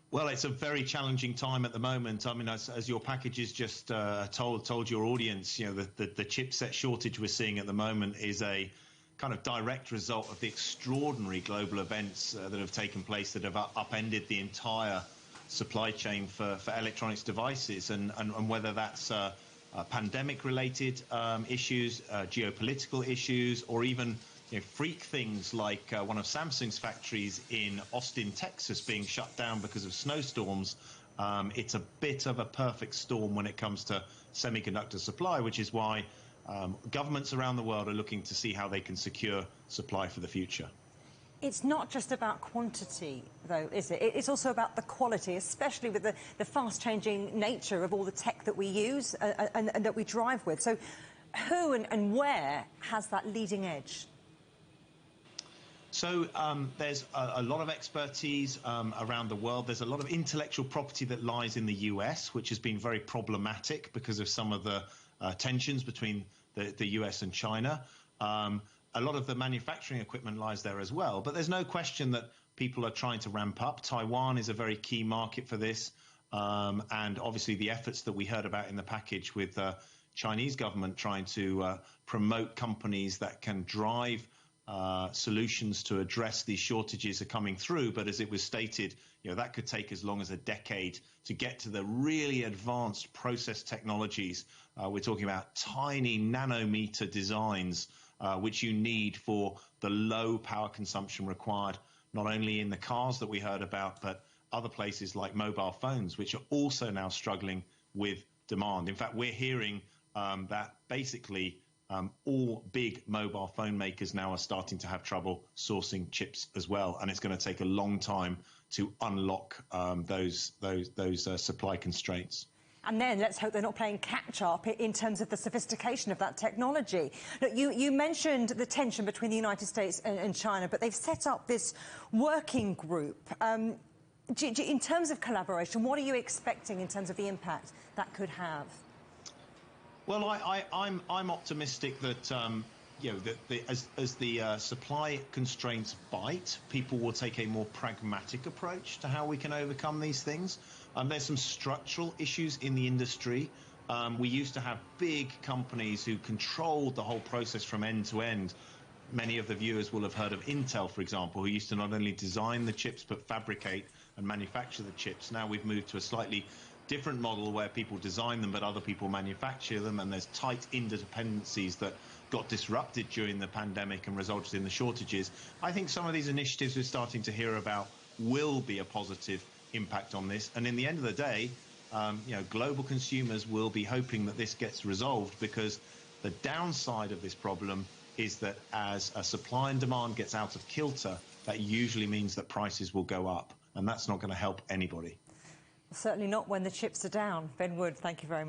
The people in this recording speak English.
Well, it's a very challenging time at the moment. I mean, as your packages just told your audience, the chipset shortage we're seeing at the moment is a kind of direct result of the extraordinary global events that have taken place that have upended the entire supply chain for electronics devices, and whether that's pandemic-related issues, geopolitical issues, or even freak things like one of Samsung's factories in Austin, Texas, being shut down because of snowstorms. It's a bit of a perfect storm when it comes to semiconductor supply, which is why governments around the world are looking to see how they can secure supply for the future. It's not just about quantity, though, is it? It's also about the quality, especially with the fast-changing nature of all the tech that we use and that we drive with. So who and where has that leading edge? So there's a lot of expertise around the world. There's a lot of intellectual property that lies in the US, which has been very problematic because of some of the tensions between the US and China. A lot of the manufacturing equipment lies there as well. But there's no question that people are trying to ramp up. Taiwan is a very key market for this. And obviously the efforts that we heard about in the package with the Chinese government trying to promote companies that can drive solutions to address these shortages are coming through. But as it was stated, that could take as long as a decade to get to the really advanced process technologies. We're talking about tiny nanometer designs, which you need for the low power consumption required, not only in the cars that we heard about, but other places like mobile phones, which are also now struggling with demand. In fact, we're hearing that basically all big mobile phone makers now are starting to have trouble sourcing chips as well, and it's going to take a long time to unlock those supply constraints. And then let's hope they're not playing catch-up in terms of the sophistication of that technology. Look, you mentioned the tension between the United States and China, but they've set up this working group. In terms of collaboration, what are you expecting in terms of the impact that could have? Well, I'm optimistic that as the supply constraints bite, people will take a more pragmatic approach to how we can overcome these things. There's some structural issues in the industry. We used to have big companies who controlled the whole process from end to end. Many of the viewers will have heard of Intel, for example, who used to not only design the chips but fabricate and manufacture the chips. Now we've moved to a slightly different model where people design them but other people manufacture them, and there's tight interdependencies that got disrupted during the pandemic and resulted in the shortages. I think some of these initiatives we're starting to hear about will be a positive impact on this, and in the end of the day, global consumers will be hoping that this gets resolved, because the downside of this problem is that as a supply and demand gets out of kilter, that usually means that prices will go up, and that's not going to help anybody. Certainly not when the chips are down. Ben Wood, thank you very much.